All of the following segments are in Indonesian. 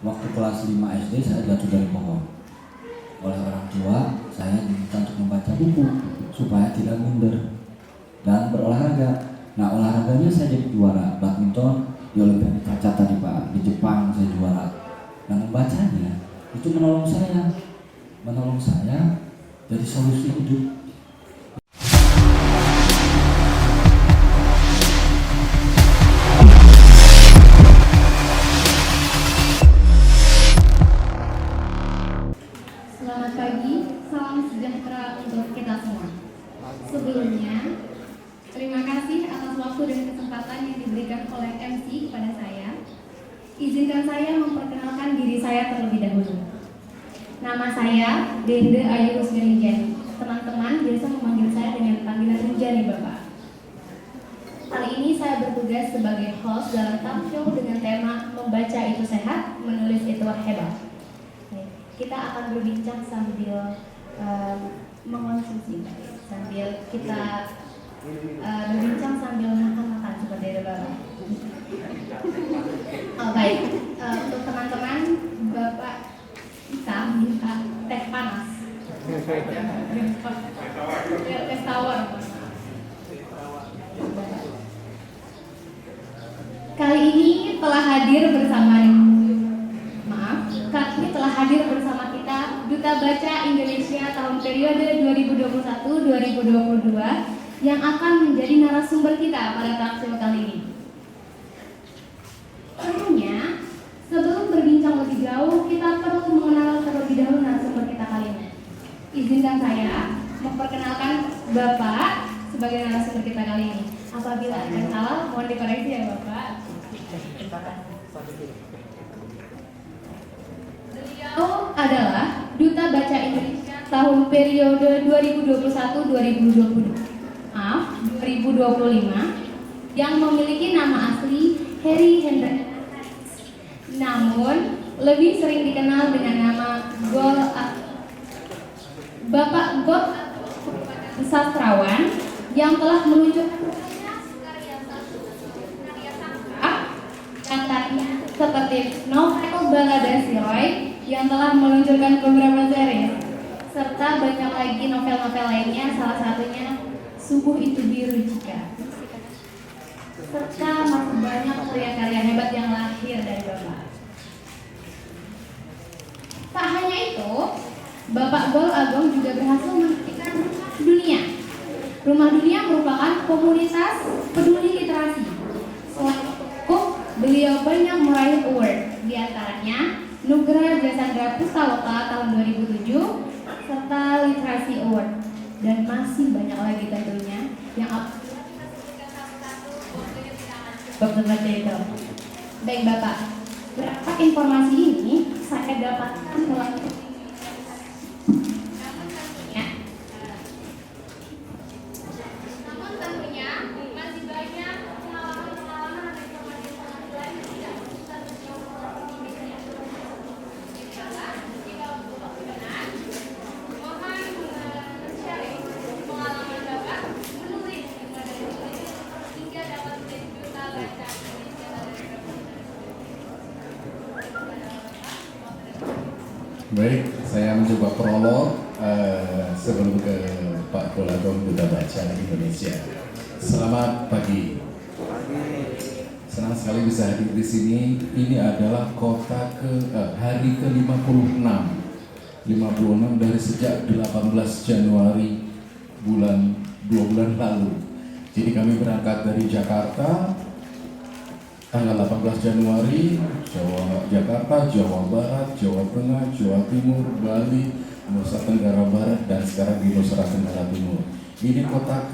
Waktu kelas 5 SD saya jatuh dari pohon. Oleh orang tua, saya diminta untuk membaca buku supaya tidak minder dan berolahraga. Nah, olahraganya saya jadi juara badminton di Olimpiade kaca tadi Pak, di Jepang saya juara. Nah, membacanya itu menolong saya jadi solusi hidup. Selamat pagi, salam sejahtera untuk kita semua. Sebelumnya, terima kasih atas waktu dan kesempatan yang diberikan oleh MC kepada saya. Izinkan saya memperkenalkan diri saya terlebih dahulu. Nama saya Dende Ayu Rusmini. Teman-teman biasa memanggil saya dengan panggilan Rinjani Bapak. Kali ini saya bertugas sebagai host dalam talk show dengan tema Membaca itu sehat, menulis itu hebat. Kita akan berbincang sambil mengonsumsi, sambil kita berbincang sambil makan-makan seperti itu Bapak. Oh, baik, untuk teman-teman, Bapak kita minta teh panas, teh tawar. Kali ini telah hadir bersama kita Duta Baca Indonesia tahun periode 2021-2022 yang akan menjadi narasumber kita pada talk show kali ini. Tentunya, sebelum berbincang lebih jauh, kita perlu mengenal terlebih dahulu narasumber kita kali ini. Izinkan saya memperkenalkan Bapak sebagai narasumber kita kali ini. Apabila ada salah, mohon dikoreksi ya Bapak. Beliau adalah Duta Baca Indonesia tahun periode 2021-2025 yang memiliki nama asli Harry Hendra, namun lebih sering dikenal dengan nama Gol. Bapak Gol sastrawan yang telah meluncurkan karya seperti novel Balada Siroy yang telah meluncurkan beberapa series, serta banyak lagi novel-novel lainnya, salah satunya Subuh Itu Biru Jika, serta masih banyak karya-karya hebat yang lahir dari Bapak. Tak hanya itu, Bapak Gol Agong juga berhasil mendirikan Rumah Dunia. Rumah Dunia merupakan komunitas peduli literasi. Selain itu, beliau banyak meraih award, diantaranya Nugra Jasandra Pustaloka tahun 2007, serta Literasi Award, dan masih banyak lagi tentunya yang seperti itu. Baik Bapak, berapa informasi ini saya dapatkan melalui Baik, saya mencoba prolog sebelum ke Pak Gol Agong Duta Baca Indonesia. Selamat pagi. Senang sekali bisa hadir di sini. Ini adalah hari ke-56. 56 dari sejak 18 Januari 2 bulan lalu. Jadi kami berangkat dari Jakarta tanggal 18 Januari, Jakarta, Jawa Barat, Jawa Tengah, Jawa Timur, Bali, Nusa Tenggara Barat, dan sekarang di Nusa Tenggara Timur. Ini kota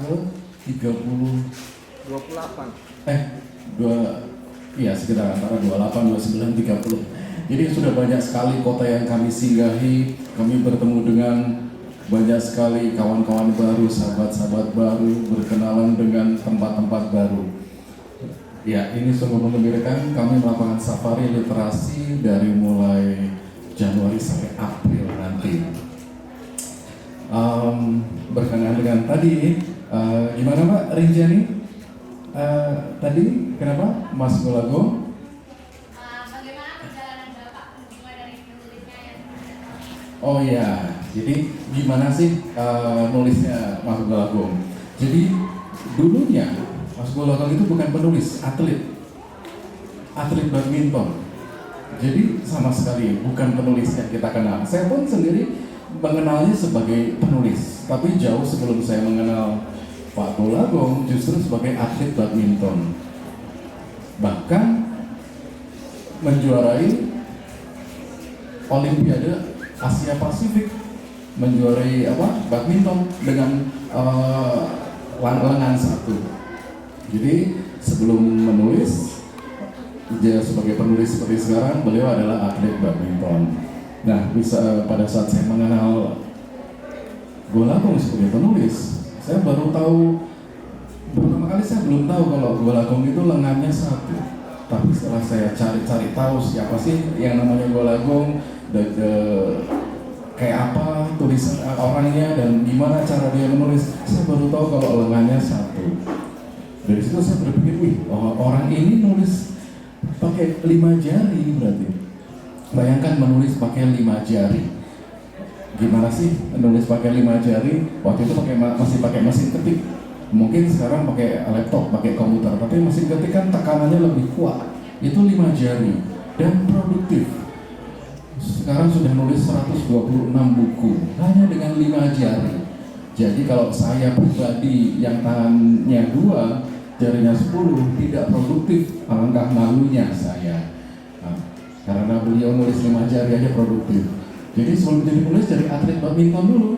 sekitar antara 28, 29, 30. Jadi sudah banyak sekali kota yang kami singgahi. Kami bertemu dengan banyak sekali kawan-kawan baru, sahabat-sahabat baru, berkenalan dengan tempat-tempat baru. Ya, ini sungguh mengembirakan. Kami melakukan safari literasi dari mulai Januari sampai April nanti. Berkenaan dengan tadi, gimana Pak Rinjani? Tadi kenapa Mas Gol Agong? Bagaimana perjalanan Bapak Oh iya, jadi gimana sih nulisnya Mas Golagong? Jadi dulunya Mas Golagong itu bukan penulis, atlet badminton. Jadi sama sekali bukan penulis yang kita kenal. Saya pun sendiri mengenalnya sebagai penulis, tapi jauh sebelum saya mengenal Pak Golagong justru sebagai atlet badminton. Bahkan menjuarai Olimpiade Asia Pasifik, menjuarai badminton dengan lengan satu. Jadi sebelum menulis, dia sebagai penulis seperti sekarang, beliau adalah atlet badminton. Nah, bisa pada saat saya mengenal Golagong sebagai penulis, saya baru tahu. Pertama kali saya belum tahu kalau Golagong itu lengannya satu. Tapi setelah saya cari-cari tahu siapa sih yang namanya Golagong, kayak apa tulisan orangnya dan gimana cara dia menulis, saya baru tahu kalau lengannya satu. Dari situ saya berpikir, wih, orang ini nulis pakai 5 jari berarti. Bayangkan menulis pakai 5 jari. Gimana sih menulis pakai 5 jari? Waktu itu masih pakai mesin ketik. Mungkin sekarang pakai laptop, pakai komputer, tapi mesin ketik kan tekanannya lebih kuat. Itu 5 jari dan produktif. Sekarang sudah nulis 126 buku hanya dengan 5 jari. Jadi kalau saya pribadi yang tangannya 2, jarinya 10 tidak produktif, alangkah malunya saya. Karena beliau nulis 5 jari aja produktif. Jadi sebelum jadi penulis, jadi atlet badminton dulu.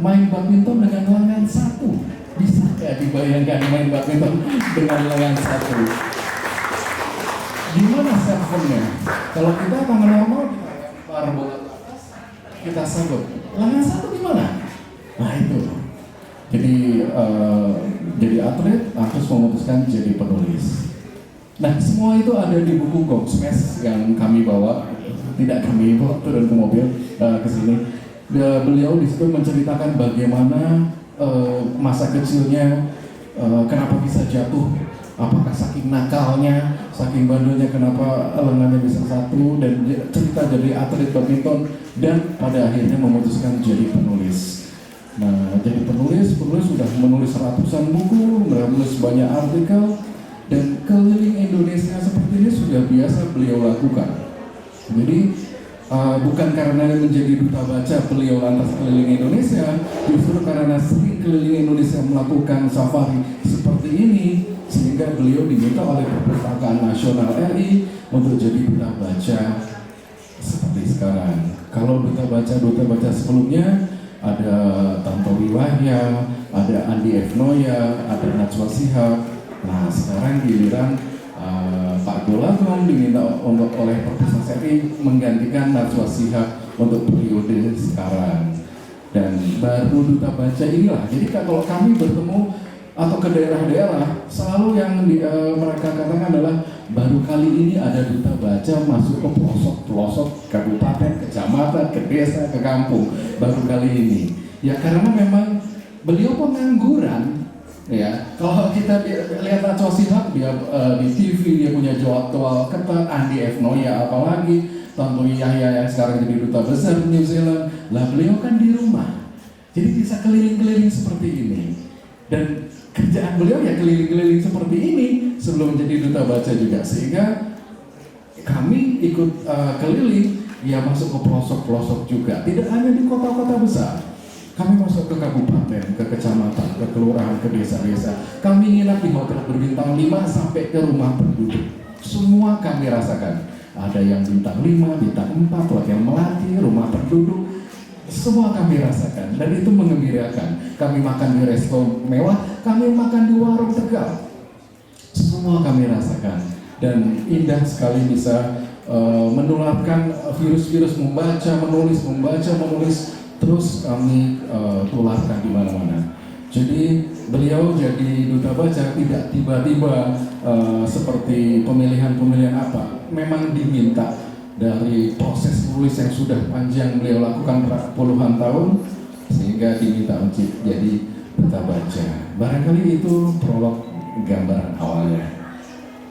Main badminton dengan lengan satu. Bisa ya dibayangkan main badminton dengan lengan satu? Gimana servernya? Kalau kita tangan normal, kita lempar bola ke atas, kita sanggup. Lengan satu gimana? Nah itu. Jadi atlet harus memutuskan jadi penulis. Nah semua itu ada di buku Gogsmash yang kami bawa. Tidak kami bawa turun ke mobil ke sini. Beliau di situ menceritakan bagaimana masa kecilnya, kenapa bisa jatuh, apakah saking nakalnya, saking bandelnya kenapa lengannya bisa satu, dan cerita jadi atlet badminton, dan pada akhirnya memutuskan jadi penulis. Nah, jadi penulis sudah menulis ratusan buku, menulis banyak artikel, dan keliling Indonesia seperti ini sudah biasa beliau lakukan. Jadi bukan karena menjadi duta baca beliau lantas keliling Indonesia, justru karena sering keliling Indonesia melakukan safari seperti ini, sehingga beliau diminta oleh Perpustakaan Nasional RI untuk jadi duta baca seperti sekarang. Kalau duta baca sebelumnya ada Tantowi Wahya, ada Andi F. Noya, ada Najwa Shihab. Nah sekarang giliran Pak Golagong diminta oleh Perpustakaan RI menggantikan Najwa Shihab untuk periode sekarang. Dan baru duta baca inilah. Jadi kalau kami bertemu atau ke daerah-daerah, selalu yang mereka katakan adalah baru kali ini ada duta baca masuk ke pelosok-pelosok kabupaten, kecamatan, ke desa, ke kampung. Baru kali ini. Ya karena memang beliau pengangguran. Ya, kalau kita lihat Najwa Shihab, dia di TV dia punya jadwal ketat, Andi F. Noya apalagi, Tantowi Yahya yang sekarang jadi duta besar New Zealand. Lah beliau kan di rumah, jadi bisa keliling-keliling seperti ini. Dan kerjaan beliau ya keliling-keliling seperti ini sebelum jadi duta baca juga, sehingga kami ikut keliling, ya masuk ke pelosok-pelosok juga, tidak hanya di kota-kota besar. Kami masuk ke kabupaten, ke kecamatan, ke kelurahan, ke desa-desa. Kami nginap di hotel berbintang 5 sampai ke rumah penduduk. Semua kami rasakan. Ada yang bintang 5, bintang 4, hotel melati, rumah penduduk. Semua kami rasakan dan itu mengembirakan. Kami makan di resto mewah, kami makan di warung Tegal. Semua kami rasakan dan indah sekali bisa menularkan virus-virus membaca, menulis. Terus kami tularkan di mana-mana. Jadi beliau jadi duta baca tidak tiba-tiba seperti pemilihan apa. Memang diminta dari proses tulis yang sudah panjang beliau lakukan puluhan tahun, sehingga diminta untuk jadi duta baca. Barangkali itu prolog gambaran awalnya.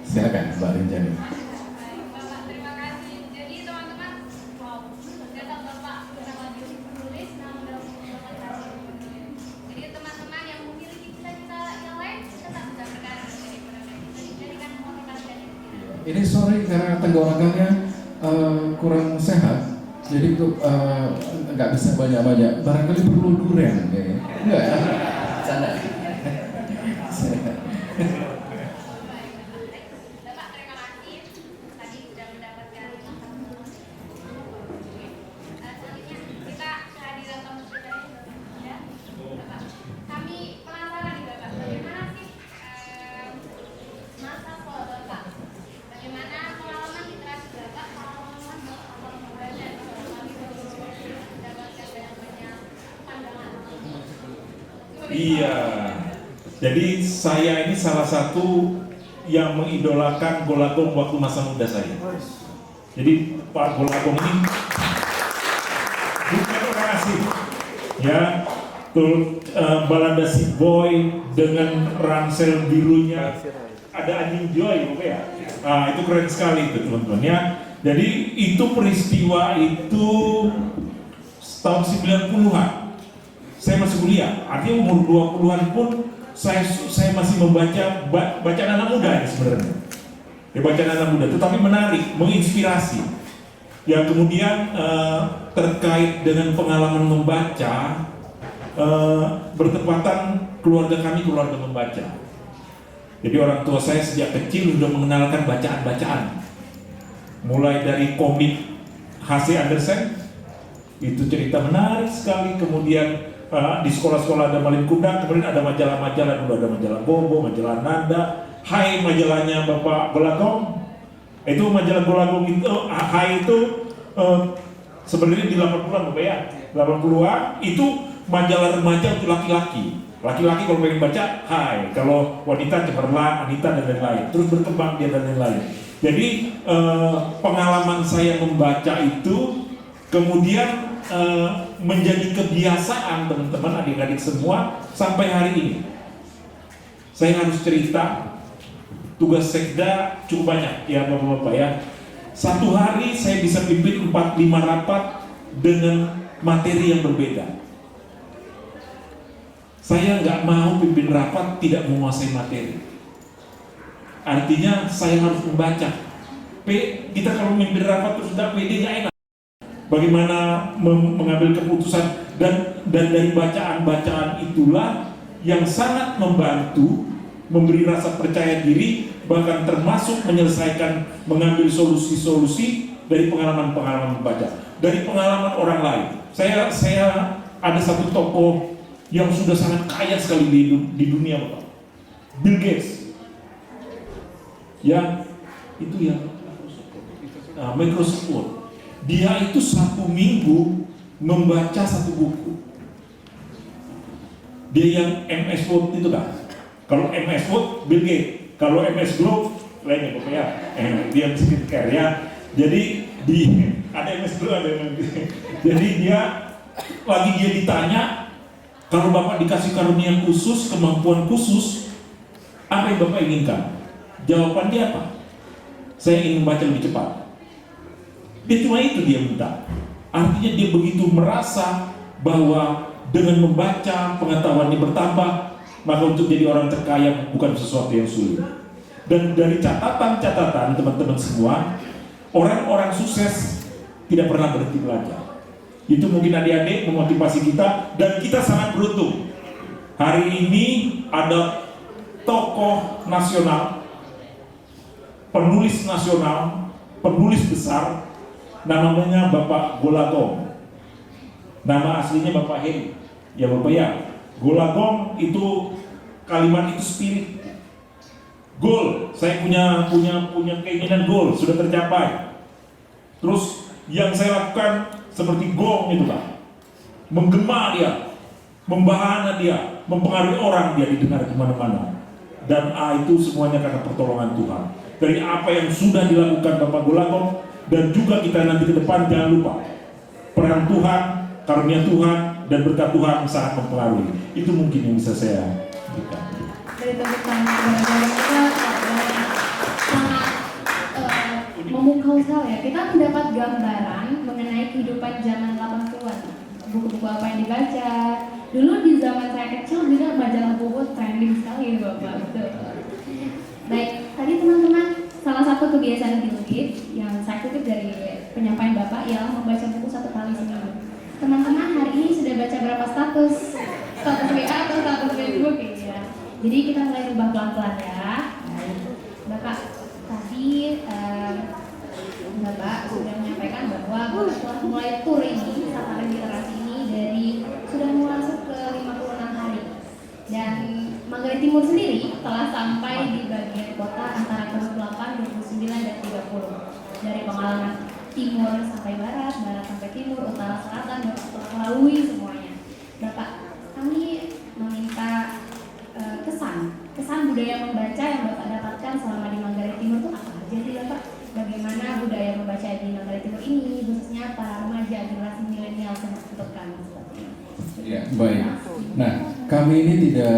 Silakan Mbak Rinjani. Bapak, terima kasih. Jadi teman-teman, wow, ternyata Bapak ini sorry karena tenggorokannya kurang sehat, jadi nggak bisa banyak-banyak. Barangkali perlu durian, kayaknya. Enggak ya? Canda. Bapak, terima kasih tadi sudah mendapatkan. Selanjutnya kita kehadiran tamu spesial ya. Bapak, kami penasaran nih Bapak, bagaimana sih masa sekolah Bapak? Bagaimana pengalaman literasi Bapak, pengalaman atau membaca kami mendapatkan banyak pandangan. Iya, jadi saya ini salah satu yang mengidolakan Golagong waktu masa muda saya. Jadi Pak Golagong ini bukan orang asing, ya. Tuh balada si Boy dengan ransel birunya, ada anjing Joy, oke ya. Nah, itu keren sekali itu teman-teman ya. Jadi itu peristiwa itu tahun 90-an. Saya masih kuliah, artinya umur 20-an pun saya masih membaca bacaan anak muda ini sebenarnya. Ya, bacaan anak muda, tetapi menarik, menginspirasi. Yang kemudian terkait dengan pengalaman membaca, bertepatan keluarga kami keluarga membaca. Jadi orang tua saya sejak kecil sudah mengenalkan bacaan-bacaan. Mulai dari komik H.C. Andersen, itu cerita menarik sekali. Kemudian di sekolah-sekolah ada Malin Kundang, kemudian ada majalah-majalah, dulu ada majalah Bobo, majalah Nanda, Hai majalahnya Bapak Golagong. Itu majalah Golagong itu, Hai itu sebenarnya di 80-an Bapak ya, 80-an itu majalah remaja untuk laki-laki. Laki-laki kalau pengen baca, Hai. Kalau wanita Cemerlang, Anita dan lain-lain. Terus berkembang dia dan lain-lain. Jadi pengalaman saya membaca itu kemudian menjadi kebiasaan teman-teman, adik-adik semua sampai hari ini. Saya harus cerita, tugas sekda cukup banyak ya Bapak-Bapak ya. Satu hari saya bisa pimpin 4-5 rapat dengan materi yang berbeda. Saya nggak mau pimpin rapat tidak menguasai materi. Artinya saya harus membaca. Kita kalau memimpin rapat terus tidak pede nggak enak. Bagaimana mengambil keputusan dan dari bacaan-bacaan itulah yang sangat membantu memberi rasa percaya diri, bahkan termasuk menyelesaikan mengambil solusi-solusi dari pengalaman-pengalaman membaca, dari pengalaman orang lain. Saya ada satu tokoh yang sudah sangat kaya sekali di dunia, Bapak. Bill Gates. Ya, itu ya Microsoft Word. Dia itu 1 minggu membaca 1 buku. Dia yang MS Word itu kan. Kalau MS Word, Bill Gates. Kalau MS Glow, lainnya Bapak ya. Dia skincare ya. Jadi ada MS Glow, ada MS. Jadi dia ditanya, kalau Bapak dikasih karunia khusus, kemampuan khusus, apa yang Bapak inginkan? Jawaban dia apa? Saya ingin membaca lebih cepat. Dia cuma itu dia minta. Artinya dia begitu merasa bahwa dengan membaca pengetahuannya bertambah, maka untuk jadi orang terkaya bukan sesuatu yang sulit. Dan dari catatan-catatan teman-teman semua, orang-orang sukses tidak pernah berhenti belajar. Itu mungkin adik-adik memotivasi kita, dan kita sangat beruntung. Hari ini ada tokoh nasional, penulis nasional, penulis besar, namanya Bapak Golagong. Nama aslinya Bapak Heri. Ya Bapak ya. Golagong itu kalimat itu spirit. Goal, saya punya keinginan goal sudah tercapai. Terus yang saya lakukan seperti gong itu Pak. Menggema dia, membahana dia, mempengaruhi orang dia didengar di mana-mana. Dan itu semuanya karena pertolongan Tuhan. Dari apa yang sudah dilakukan Bapak Golagong, dan juga kita nanti ke depan jangan lupa peran Tuhan, karunia Tuhan, dan berkat Tuhan sangat mempengaruhi. Itu mungkin yang bisa saya berikan. Dari tepuk tangan kita sangat memukau sekali ya. Kita mendapat gambaran mengenai kehidupan zaman 80-an. Buku-buku apa yang dibaca. Dulu di zaman saya kecil juga majalah Bobo trending sekali ya Bapak. Betul. Baik, tadi teman-teman salah satu kebiasaan Bill Gates yang saya kutip dari penyampaian Bapak ialah membaca buku 1 kali seminggu. Teman-teman hari ini sudah baca berapa status WA atau status Facebook ya? Jadi kita mulai rubah pelan-pelan ya. Bapak tadi Bapak sudah menyampaikan bahwa Bapak telah mulai tur ini, safari literasi ini dari sudah masuk ke 56 hari. Dan Manggarai Timur sendiri telah sampai di bagian kota antara 28, 29, dan 30. Dari pengalaman timur sampai barat, barat sampai timur, utara selatan, Bapak telah melalui semuanya. Bapak, kami meminta kesan budaya membaca yang Bapak dapatkan selama di Manggarai Timur itu apa aja sih Bapak? Bagaimana budaya membaca di Manggarai Timur ini, khususnya para remaja generasi milenial untuk kami seperti ini? Ya, baik. Nah, kami ini tidak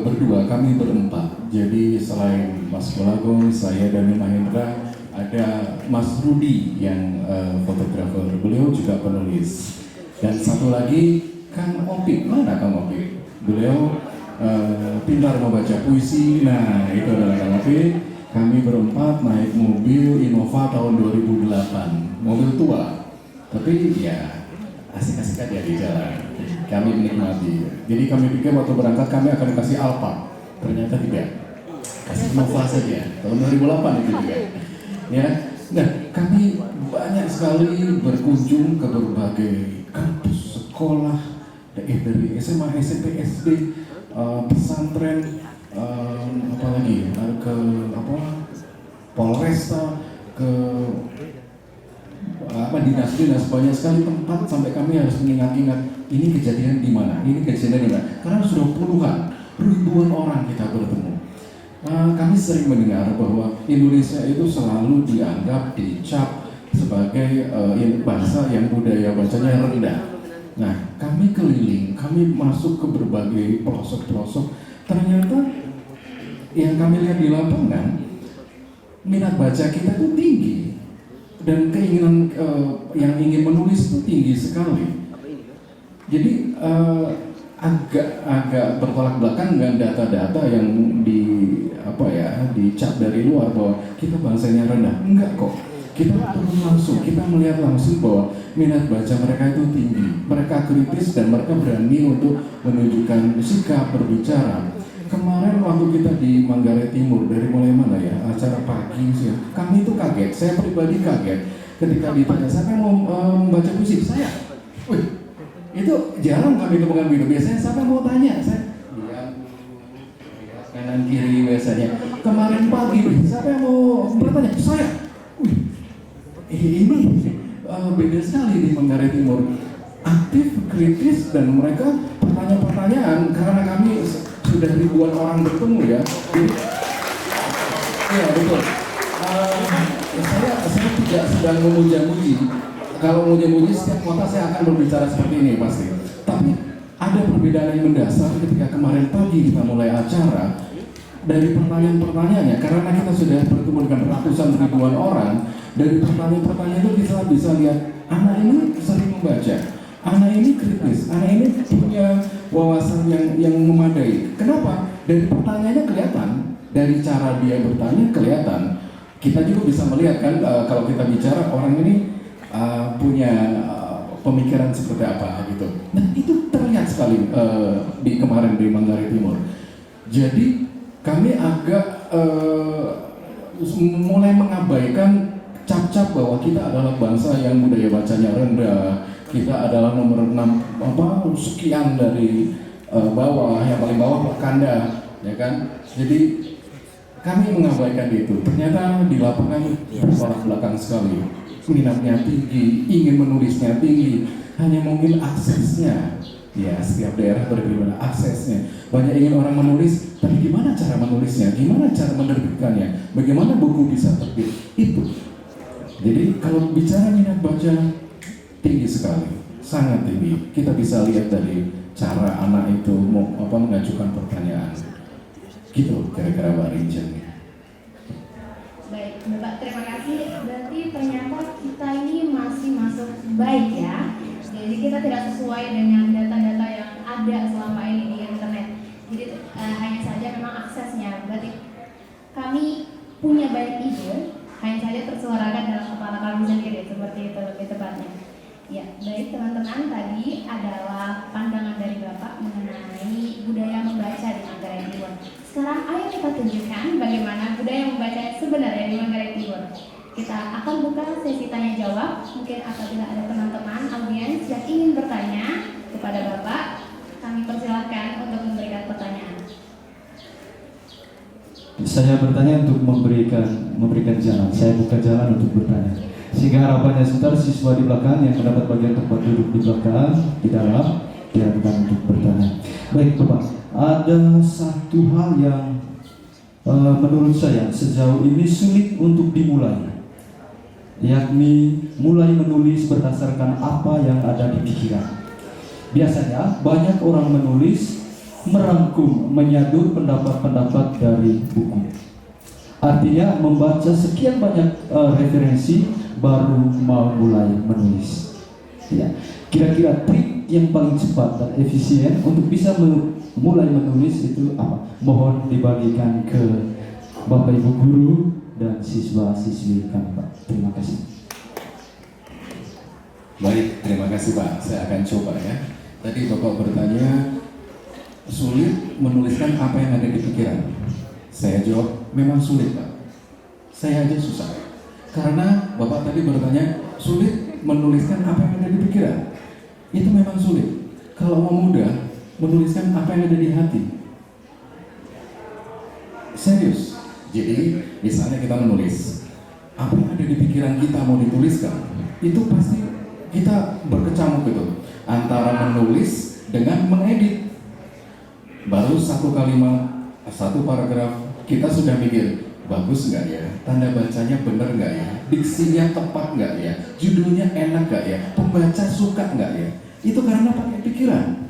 berdua, kami berempat. Jadi selain Mas Kolagong, saya dan Mahendra, ada Mas Rudi yang fotografer, beliau juga penulis. Dan satu lagi Kang Opik, mana Kang Opik? Beliau pintar membaca puisi. Nah, itu adalah Kang Opik. Kami berempat naik mobil Innova tahun 2008, mobil tua, tapi ya asik-asik aja di jalan. Kami menikmati. Jadi kami pikir waktu berangkat kami akan kasih Alfa, ternyata tidak. Kasih Innova saja. Tahun 2008 itu juga. Ya, nah kami banyak sekali berkunjung ke berbagai kampus sekolah, dari SMA, SMP, SD, pesantren, apalagi ke Polresta, ke dinas-dinas, banyak sekali tempat sampai kami harus mengingat-ingat ini kejadian di mana, ini kejadian di mana, karena sudah puluhan, ribuan orang kita bertemu. Kami sering mendengar bahwa Indonesia itu selalu dianggap, dicap sebagai bangsa yang budaya bacanya rendah. Nah, kami keliling, kami masuk ke berbagai pelosok-pelosok, ternyata yang kami lihat di lapangan, minat baca kita itu tinggi dan keinginan yang ingin menulis itu tinggi sekali. Jadi agak bertolak belakang dengan data-data yang dicap dari luar bahwa kita bangsanya rendah. Enggak kok. Kita turun langsung, kita melihat langsung bahwa minat baca mereka itu tinggi. Mereka kritis dan mereka berani untuk menunjukkan sikap berbicara. Kemarin waktu kita di Manggarai Timur, dari mulai mana ya, acara pagi sih, kami itu kaget, saya pribadi kaget ketika ditanya, siapa yang mau membaca puisi? Saya. Wih, itu jarang kami temukan begitu. Biasanya siapa yang mau tanya? Saya diam, kanan kiri biasanya. Kemarin pagi, siapa yang mau bertanya? Saya. Wih, ini beda sekali di Manggarai Timur. Aktif, kritis, dan mereka pertanyaan-pertanyaan karena kami sudah ribuan orang bertemu ya. Iya betul. Saya tidak sedang memuja-muji. Kalau memuja-muji setiap kota saya akan berbicara seperti ini pasti. Tapi ada perbedaan yang mendasar ketika kemarin pagi kita mulai acara. Dari pertanyaan-pertanyaannya, karena kita sudah bertemu dengan ratusan ribuan orang, dari pertanyaan-pertanyaan itu kita bisa lihat anak ini sering membaca, anak ini kritis, anak ini punya wawasan yang memadai. Kenapa? Dari pertanyaannya kelihatan, dari cara dia bertanya kelihatan. Kita juga bisa melihat kan kalau kita bicara orang ini punya pemikiran seperti apa gitu. Nah itu terlihat sekali di kemarin di Manggarai Timur. Jadi kami agak mulai mengabaikan cap-cap bahwa kita adalah bangsa yang budaya bacanya rendah. Kita adalah nomor 6 sekian dari bawah, yang paling bawah Kanda, ya kan? Jadi kami mengabaikan itu. Ternyata di lapangan bertolak belakang sekali. Minatnya tinggi, ingin menulisnya tinggi, hanya mungkin aksesnya. Ya, setiap daerah berbeda aksesnya. Banyak ingin orang menulis, tapi gimana cara menulisnya? Gimana cara menerbitkannya? Bagaimana buku bisa terbit? Itu. Jadi kalau bicara minat baca tinggi sekali, sangat tinggi. Kita bisa lihat dari cara anak itu mengajukan pertanyaan. Gitu kira-kira Mbak Rinjan. Baik, Bapak terima kasih. Berarti ternyata kita ini masih masuk baik ya. Jadi kita tidak sesuai dengan data-data yang ada selama ini di internet. Jadi hanya saja memang aksesnya. Berarti kami punya banyak seperti itu lebih tepatnya. Ya, baik teman-teman, tadi adalah pandangan dari Bapak mengenai budaya membaca di Manggarai Timur. Sekarang ayo kita tunjukkan bagaimana budaya membaca sebenarnya di Manggarai Timur. Kita akan buka sesi tanya jawab. Mungkin apabila ada teman-teman audiens yang ingin bertanya kepada Bapak, kami persilahkan untuk memberikan pertanyaan. Saya bertanya untuk memberikan jalan. Saya buka jalan untuk bertanya. Sehingga harapannya sebentar siswa di belakang yang mendapat bagian tempat duduk di belakang, di dalam, diharapkan untuk bertanya. Baik Bapak, ada satu hal yang menurut saya sejauh ini sulit untuk dimulai, yakni mulai menulis berdasarkan apa yang ada di pikiran. Biasanya banyak orang menulis merangkum, menyadur pendapat-pendapat dari buku. Artinya membaca sekian banyak referensi baru mau mulai menulis. Ya, kira-kira trik yang paling cepat dan efisien untuk bisa mulai menulis itu apa? Mohon dibagikan ke Bapak Ibu guru dan siswa-siswi kami, Pak. Terima kasih. Baik, terima kasih Pak. Saya akan coba ya. Tadi Bapak bertanya, sulit menuliskan apa yang ada di pikiran. Saya jawab, memang sulit Pak. Saya aja susah. Karena Bapak tadi bertanya, sulit menuliskan apa yang ada di pikiran. Itu memang sulit. Kalau mau mudah, menuliskan apa yang ada di hati. Serius. Jadi, misalnya kita menulis, apa yang ada di pikiran kita mau dituliskan, itu pasti kita berkecamuk gitu. Antara menulis dengan mengedit. Baru satu kalimat, satu paragraf, kita sudah mikir, bagus nggak ya? Tanda bacanya bener nggak ya? Diksinya tepat nggak ya? Judulnya enak nggak ya? Pembaca suka nggak ya? Itu karena pakai pikiran.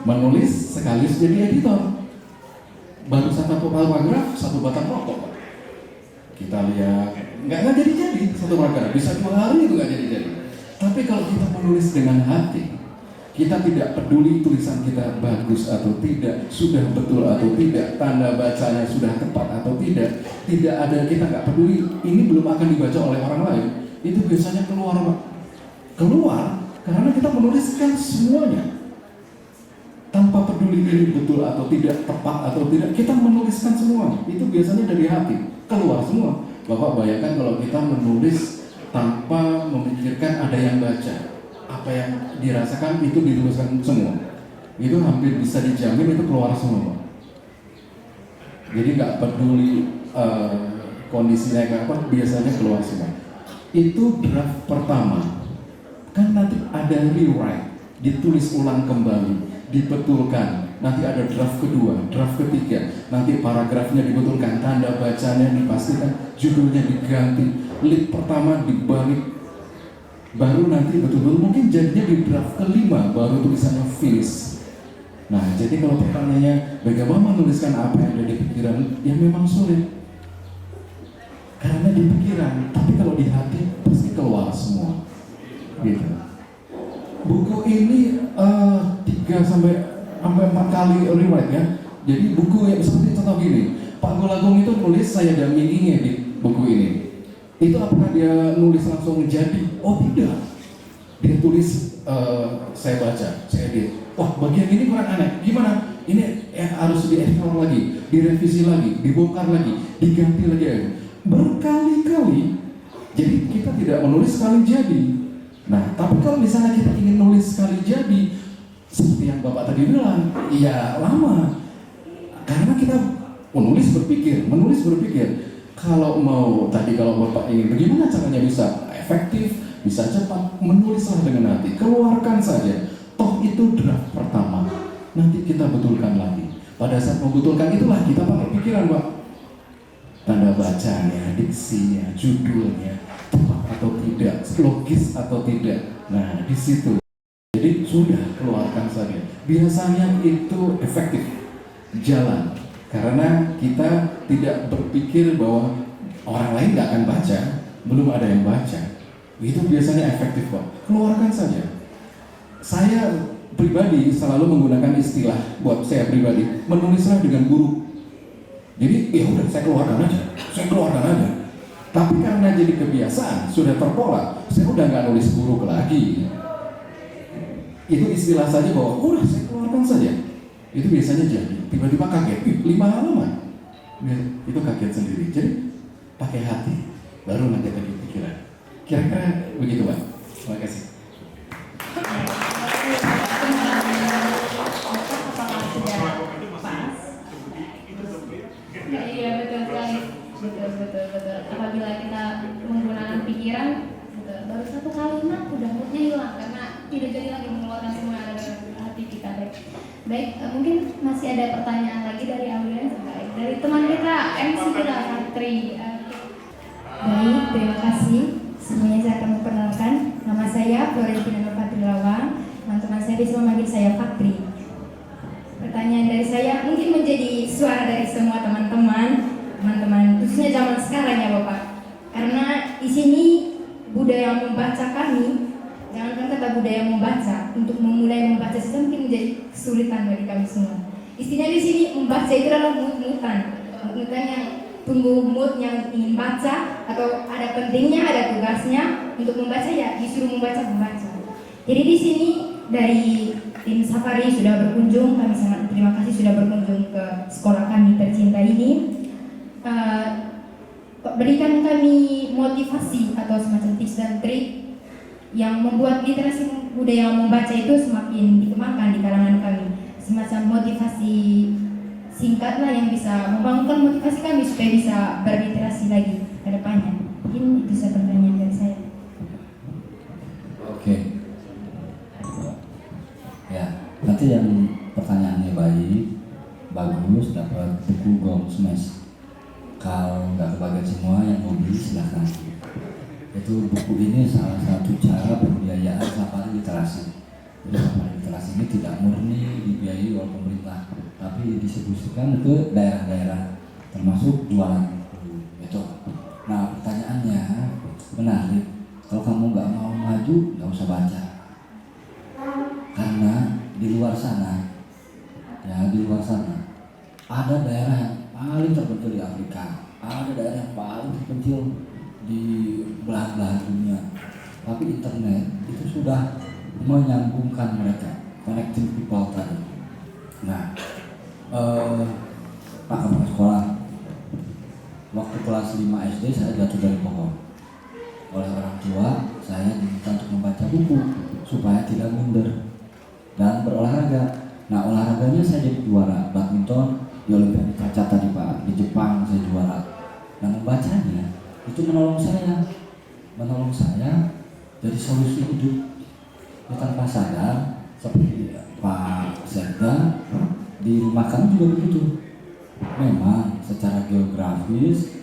Menulis sekaligus jadi editor. Baru satu paragraf, satu batang rokok. Kita lihat, nggak jadi satu paragraf. Bisa 2 hari itu nggak jadi. Tapi kalau kita menulis dengan hati, kita tidak peduli tulisan kita bagus atau tidak, sudah betul atau tidak, tanda bacanya sudah tepat atau tidak ada, kita nggak peduli, ini belum akan dibaca oleh orang lain, itu biasanya keluar karena kita menuliskan semuanya. Tanpa peduli ini betul atau tidak, tepat atau tidak, kita menuliskan semua, itu biasanya dari hati, keluar semua. Bapak bayangkan kalau kita menulis tanpa memikirkan ada yang baca, apa yang dirasakan itu dituliskan semua, itu hampir bisa dijamin itu keluar semua. Jadi nggak peduli kondisinya kayak apa, biasanya keluar semua. Itu draft pertama. Kan nanti ada rewrite, ditulis ulang kembali, dibetulkan. Nanti ada draft kedua, draft ketiga. Nanti paragrafnya dibetulkan, tanda bacanya dipastikan, judulnya diganti, lip pertama dibalik. Baru nanti betul-betul mungkin jadinya di draft kelima baru tulisannya finish. Nah, jadi kalau pertanyaannya bagaimana menuliskan apa yang ada di pikiran, ya memang sulit. Karena di pikiran, tapi kalau di hati pasti keluar semua. Gitu. Buku ini 3 sampai 4 kali rewrite ya. Jadi buku yang seperti contoh gini, Pak Golagong itu nulis saya dampinginya di buku ini. Itu apakah dia nulis langsung jadi? Oh tidak. Dia tulis, saya baca, saya edit. Wah bagian ini kurang aneh. Gimana? Ini harus diedit lagi, direvisi lagi, dibongkar lagi, diganti lagi. Berkali-kali. Jadi kita tidak menulis sekali jadi. Nah, tapi kalau misalnya kita ingin nulis sekali jadi, seperti yang Bapak tadi bilang, ya lama. Karena kita menulis berpikir. Kalau Bapak ingin bagaimana caranya bisa efektif, bisa cepat, menulislah dengan hati, keluarkan saja. Toh itu draft pertama, nanti kita betulkan lagi. Pada saat membetulkan itulah kita pakai pikiran, Pak. Tanda bacanya, diksinya, judulnya, tepat atau tidak, logis atau tidak. Nah, di situ. Jadi sudah keluarkan saja. Biasanya itu efektif, jalan. Karena kita tidak berpikir bahwa orang lain nggak akan baca, belum ada yang baca. Itu biasanya efektif, Pak. Keluarkan saja. Saya pribadi selalu menggunakan istilah buat saya pribadi, menulislah dengan buruk. Jadi ya udah saya keluarkan aja. Tapi karena jadi kebiasaan, sudah terpola, saya udah nggak nulis buruk lagi. Itu istilah saja bahwa udah saya keluarkan saja. Itu biasanya jadi. Tiba-tiba kaget, 5 halaman. Itu kaget sendiri. Jadi pakai hati, baru nanti pakai pikiran. Kira-kira begitu, Pak. Terima kasih. Apakah sudah pas? Iya, betul sekali. Betul. Apabila kita menggunakan pikiran, baru satu kalimat udah moodnya hilang karena tidak jadi lagi mengeluarkan semua yang ada dalam hati kita. Baik, mungkin masih ada pertanyaan lagi dari audiens, baik dari teman kita MC kita Fatri. Baik, terima kasih. Semuanya saya akan memperkenalkan. Nama saya Florentina Nurfatri Lawang. Teman-teman saya bisa memanggil saya Fatri. Pertanyaan dari saya mungkin menjadi suara dari semua teman-teman, khususnya zaman sekarang ya Bapak. Karena di sini budaya membaca kami, jangan kata budaya membaca, untuk memulai membaca saja mungkin menjadi kesulitan bagi kami semua. Istilahnya di sini membaca itu adalah mut-mutan yang tunggu mood yang ingin baca atau ada pentingnya, ada tugasnya untuk membaca ya disuruh membaca. Jadi di sini dari tim Safari sudah berkunjung, kami sangat terima kasih sudah berkunjung ke sekolah kami tercinta ini. Berikan kami motivasi atau semacam tips dan trik yang membuat literasi budaya membaca itu semakin dikembangkan di kalangan kami. Semacam motivasi singkatlah yang bisa membangunkan motivasi kami supaya bisa berliterasi lagi ke depannya. Mungkin bisa pertanyaan dari saya. Oke. Ya, nanti yang pertanyaannya bagus dapat buku Gong Smash. Kalau nggak kebagian semua yang mau beli silahkan. Itu buku ini salah satu cara pembiayaan Safari Literasi. Jadi Safari Literasi ini tidak murni dibiayai oleh pemerintah, tapi distribusikan ke daerah-daerah, termasuk jualan gitu. Nah pertanyaannya menarik. Kalau kamu nggak mau maju, nggak usah baca. Karena di luar sana ada daerah yang paling terpencil di Afrika, ada daerah yang paling terpencil di belahan dunia. Tapi internet itu sudah menyambungkan mereka, connecting people tadi. Nah, Pak kepala sekolah, waktu kelas 5 SD saya jatuh dari pohon. Oleh orang tua, saya diminta untuk membaca buku supaya tidak minder dan berolahraga. Nah, olahraganya saya jadi juara badminton di Olimpiade Kaca tadi Pak, di Jepang saya juara. Nah, membacanya itu menolong saya jadi solusi hidup. Ya, tanpa sadar seperti Pak Serda di rumah kami juga begitu. Memang secara geografis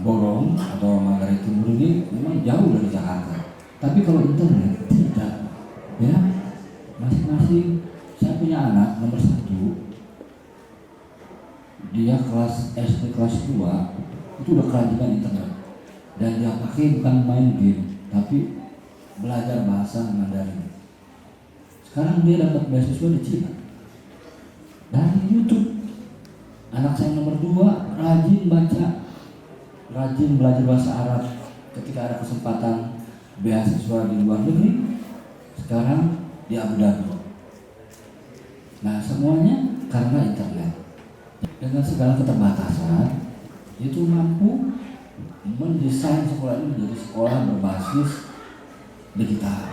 Borong atau Manggarai Timur ini memang jauh dari Jakarta. Tapi kalau internet tidak, ya masing-masing. Saya punya anak nomor 1, dia kelas SD kelas 2 itu udah kerajinan internet, dan dia pakai bukan main game tapi belajar bahasa Mandarin. Sekarang dia dapat beasiswa di Cina dari YouTube. Anak saya nomor 2 rajin baca, rajin belajar bahasa Arab. Ketika ada kesempatan beasiswa di luar negeri, sekarang di Abu Dhabi. Nah, semuanya karena internet. Dengan segala keterbatasan, itu mampu mendesain sekolah ini menjadi sekolah berbasis digital.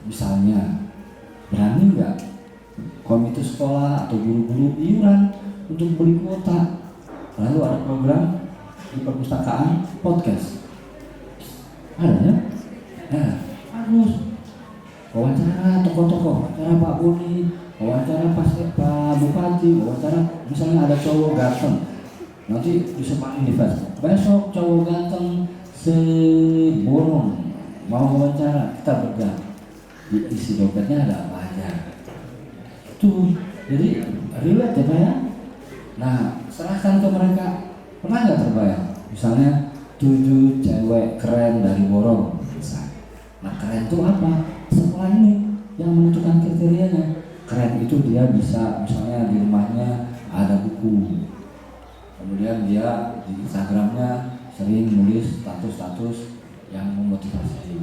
Misalnya, berani nggak komite sekolah atau guru-guru iuran untuk beli kuota? Lalu ada program di perpustakaan podcast. Ada ya? Nah, bagus. Wawancara tokoh-tokoh, wawancara Pak Buni, wawancara Pak Bupati, wawancara misalnya ada cowok ganteng, nanti disebarin di Facebook. Besok cowok ganteng seborong mau wawancara, kita bergerak. Di isi dompetnya ada apa aja. Tuh, jadi relate ya Pak ya. Nah, serahkan ke mereka. Pernah nggak terbayang? Misalnya 7 cewek keren dari Borong. Nah, keren itu apa? Sekolah ini yang menentukan kriterianya. Keren itu dia bisa misalnya di rumahnya ada buku Kemudian dia di Instagramnya sering nulis status-status yang memotivasi.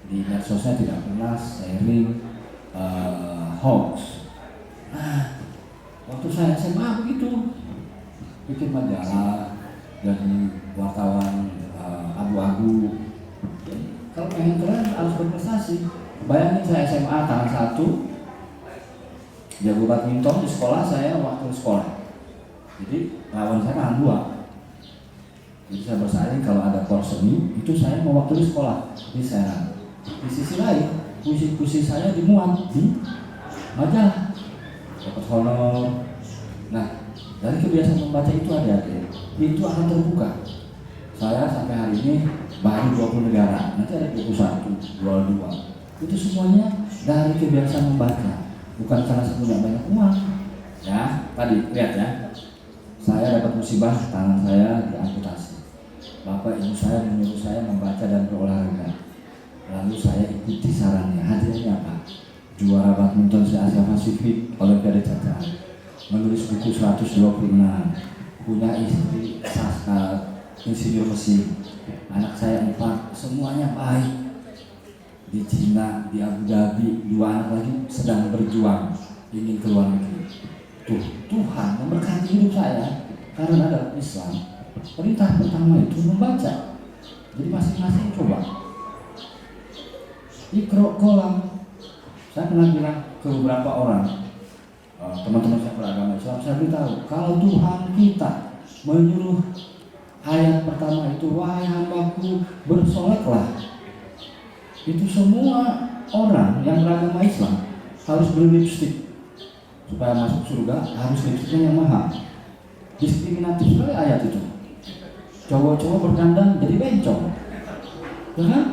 Di medsosnya tidak pernah sharing hoax. Nah, waktu saya SMA begitu, bikin majalah, jadi wartawan abu-abu. Jadi, kalau pengen keren harus berprestasi. Bayangin saya SMA tahun 1, jago badminton di sekolah, saya waktu sekolah. Jadi lawan saya tahun 2. Jadi saya bersaing kalau ada porseni, itu saya mewakili sekolah di Serang. Di sisi lain, puisi-puisi saya dimuat di majalah, dapat honor. Nah, dari kebiasaan membaca itu ada, itu akan terbuka. Saya sampai hari ini baru 20 negara, nanti ada 21, 22. Itu semuanya dari kebiasaan membaca, bukan karena saya punya banyak uang. Ya, tadi lihat ya, saya dapat musibah, tangan saya diamputasi. Bapak ibu saya menyuruh saya membaca dan berolahraga. Lalu saya ikuti sarannya. Hasilnya apa? Juara badminton se-Asia Pasifik, Olimpiade Caca, menulis buku 126, punya istri insinyur mesin, anak saya 4, semuanya baik. Di Cina, di Abu Dhabi, 2 anak lagi sedang berjuang ingin keluar negeri. Tuhan memberkati hidup saya karena ada Islam. Perintah pertama itu membaca. Jadi masing-masing coba. Iqra kolam. Saya pernah bilang ke beberapa orang, teman-teman saya beragama Islam, saya beritahu kalau Tuhan kita menyuruh ayat pertama itu, wahai hambaku bersoleklah, itu semua orang yang beragama Islam harus berlipstik. Supaya masuk surga harus lipstiknya yang mahal. Diskriminatif sekali ayat itu. Cowok-cowok berdandan jadi bencong, ya kan?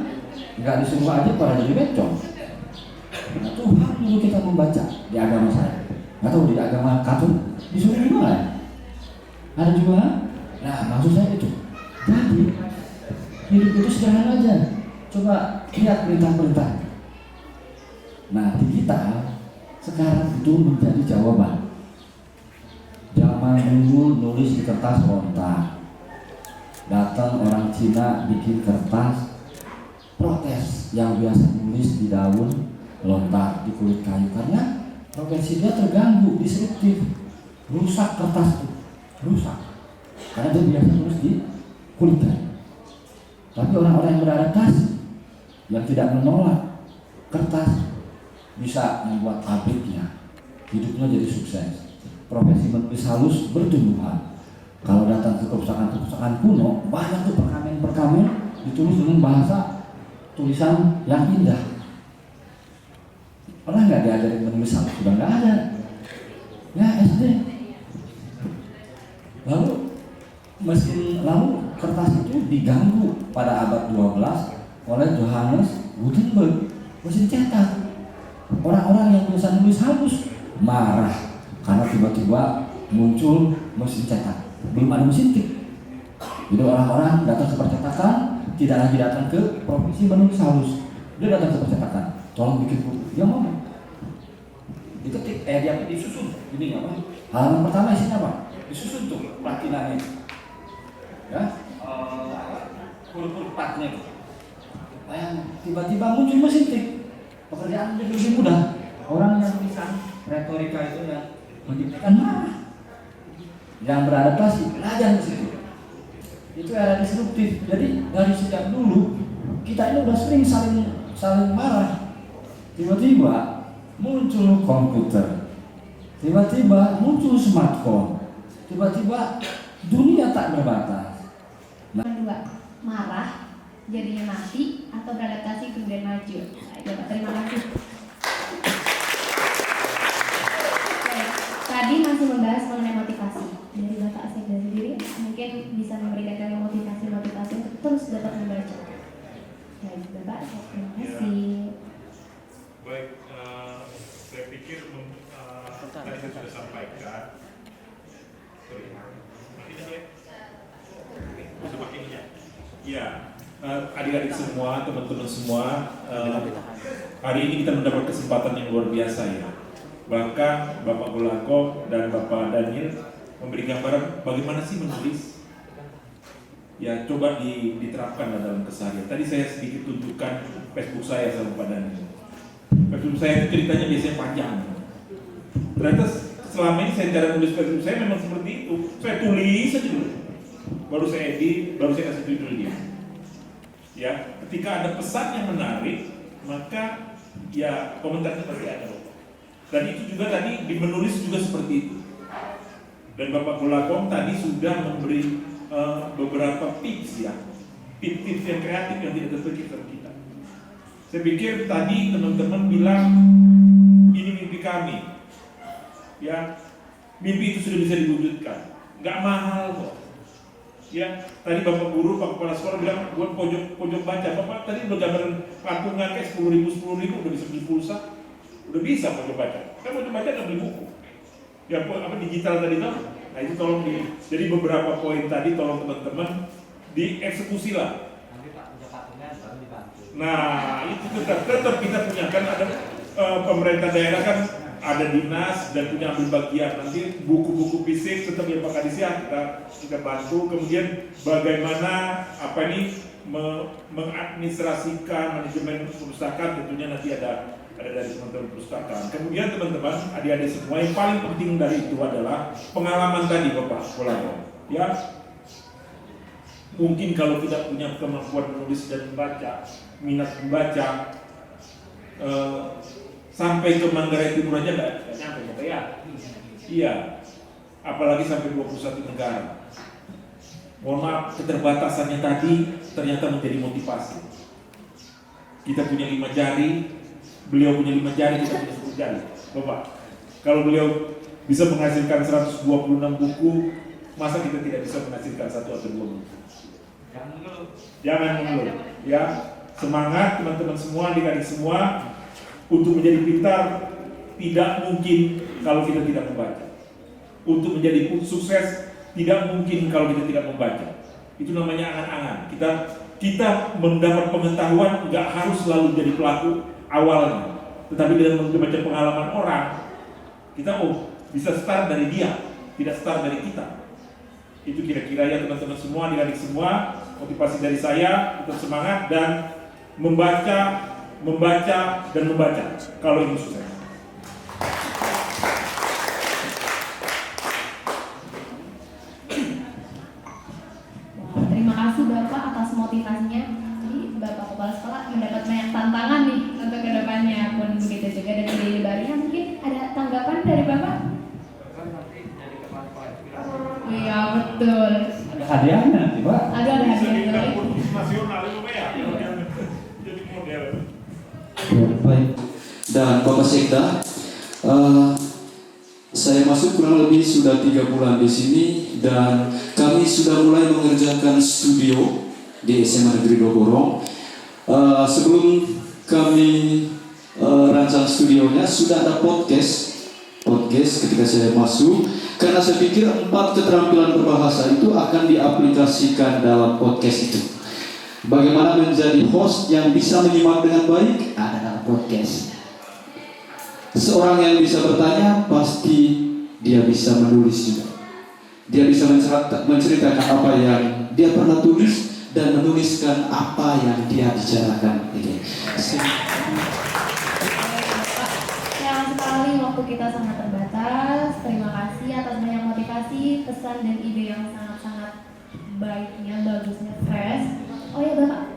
Nggak disuruh aja pada jadi bencong. Nah, Tuhan dulu kita membaca di agama saya. Nggak tahu di agama Katolik disuruh gimana ya? Ada juga. Nah, maksud saya itu. Jadi hidup itu sederhana aja. Coba lihat perintah-perintah. Nah, digital sekarang itu menjadi jawaban. Zaman dulu nulis di kertas rontak. Datang orang Cina bikin kertas protes yang biasa nulis di daun lontar di kulit kayu karena profesi dia terganggu, disruptif, rusak kertas itu, rusak karena dia biasa nulis di kulit kayu. Tapi orang-orang yang beradaptasi, yang tidak menolak kertas, bisa membuat pabriknya, hidupnya jadi sukses. Profesi menulis halus bertumbuhan. Kalau datang ke kepustakaan kuno, banyak tuh perkamen-perkamen ditulis dengan bahasa tulisan yang indah. Pernah nggak diajarin menulis halus? Sudah nggak ada. Ya SD. Lalu kertas itu diganggu pada abad 12 oleh Johannes Gutenberg, mesin cetak. Orang-orang yang bisa nulis halus marah karena tiba-tiba muncul mesin cetak. Belum ada mesin tik. Jadi orang-orang datang ke percetakan, tidak lagi datang ke profesi menulis halus. Dia datang ke percetakan, tolong bikin buku. Dia ngomong, diketik, dia disusun. Ini apa? Halaman pertama isinya apa? Disusun tuh platinanya. Ya, huruf-huruf platnya itu. Tiba-tiba muncul mesin tik. Pekerjaan menjadi lebih mudah. Orang yang bisa retorika itu yang menciptakan marah. Yang beradaptasi belajar di situ. Itu era disruptif. Jadi dari sejak dulu kita ini udah sering saling marah. Tiba-tiba muncul komputer. Tiba-tiba muncul smartphone. Tiba-tiba dunia tak berbatas. Kedua, marah jadinya mati atau beradaptasi kemudian maju. Nah, terima kasih. Tadi masih membahas mengenai motivasi. Dari Bapak Asep sendiri mungkin bisa memberikan kami motivasi untuk terus dapat membaca. Baik, Bapak, terima kasih. Baik, saya pikir tadi saya sudah sampaikan. Sorry, bisa pakai ini ya? Iya, adik-adik semua, teman-teman semua, hari ini kita mendapat kesempatan yang luar biasa ya. Bahkan Bapak Golako dan Bapak Daniel memberi gambaran bagaimana sih menulis. Ya coba diterapkan dalam keseharian. Tadi saya sedikit tunjukkan Facebook saya sama Pak Dani. Facebook saya itu ceritanya biasanya panjang. Ternyata selama ini saya cara nulis Facebook saya memang seperti itu. Saya tulis saja dulu, baru saya edit, baru saya kasih judul dia. Ya, ketika ada pesan yang menarik, maka ya komentarnya pasti ada. Dan itu juga tadi di menulis juga seperti itu. Dan Bapak Golagong tadi sudah memberi beberapa tips ya, tips yang kreatif yang tidak terpikirkan kita. Saya pikir tadi teman-teman bilang ini mimpi kami, ya mimpi itu sudah bisa diwujudkan, nggak mahal kok. Ya tadi Bapak Guru, Pak Kepala Sekolah bilang buat pojok baca. Bapak tadi udah gambaran patungan kayak 10.000 udah bisa beli pulsa, udah bisa pojok baca. Kan pojok baca nggak beli buku. Ya apa digital tadi tuh. Nah itu tolong jadi beberapa poin tadi tolong teman-teman dieksekusi lah. Nanti Pak punya patungan baru dibantu. Nah itu tetap kita punya kan ada pemerintah daerah kan ada dinas dan punya ambil bagian. Nanti buku-buku fisik tetap ya Pak Kadis ya kita bantu. Kemudian bagaimana mengadministrasikan manajemen perpustakaan tentunya nanti ada dari teman-teman perpustakaan. Kemudian teman-teman, adik-adik semua yang paling penting dari itu adalah pengalaman tadi Bapak Golagong. Ya, mungkin kalau tidak punya kemampuan menulis dan membaca, minat membaca, sampai ke Manggarai Timur aja nggak nyampe Bapak ya. Iya, apalagi sampai 21 negara. Mohon maaf, keterbatasannya tadi ternyata menjadi motivasi. Kita punya 5 jari. Beliau punya 5 jari, kita punya 10 jari. Bapak, kalau beliau bisa menghasilkan 126 buku, masa kita tidak bisa menghasilkan 1 atau 2 buku? Jangan mengeluh. Ya, semangat teman-teman semua, adik-adik semua untuk menjadi pintar. Tidak mungkin kalau kita tidak membaca. Untuk menjadi sukses tidak mungkin kalau kita tidak membaca. Itu namanya angan-angan. Kita mendapat pengetahuan nggak harus selalu jadi pelaku awalnya, tetapi dengan membaca pengalaman orang, kita bisa start dari dia, tidak start dari kita. Itu kira-kira ya teman-teman semua, adik-adik semua, motivasi dari saya untuk semangat dan membaca dan membaca kalau ingin sukses. Terima kasih Bapak atas motivasinya. Jadi Bapak Kepala Sekolah mendapat banyak tantangan nih untuk kedepannya pun begitu juga dari ide barunya. Mungkin ada tanggapan dari Bapak? Iya betul. Ada hadiahnya nanti Pak. Ada hadiahnya. Nasional itu ya, jadi model. Ya, baik. Dan Bapak Sekda, saya masuk kurang lebih sudah 3 bulan di sini dan kami sudah mulai mengerjakan studio di SMA Negeri Dogorong. Sebelum kami rancang studionya sudah ada podcast ketika saya masuk, karena saya pikir 4 keterampilan berbahasa itu akan diaplikasikan dalam podcast itu. Bagaimana menjadi host yang bisa menyimak dengan baik ada dalam podcast. Seorang yang bisa bertanya pasti dia bisa menulis juga. Dia bisa menceritakan apa yang dia pernah tulis dan menuliskan apa yang dia bicarakan. Sayang sekali waktu kita sangat terbatas. Terima kasih atas banyak motivasi, pesan dan ide yang sangat-sangat baiknya, bagusnya, fresh. Oh ya Bapak.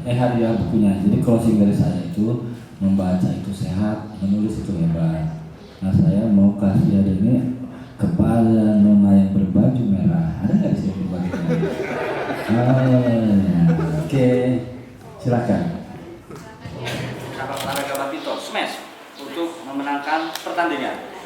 Hadiah bukunya. Jadi closing dari saya itu membaca itu sehat, menulis itu hebat. Nah saya mau kasih hari ini kepada nona yang berbaju merah. Ada nggak di sini berbaju merah? Oke, silakan. Cabang olahraga badminton smash untuk memenangkan pertandingan.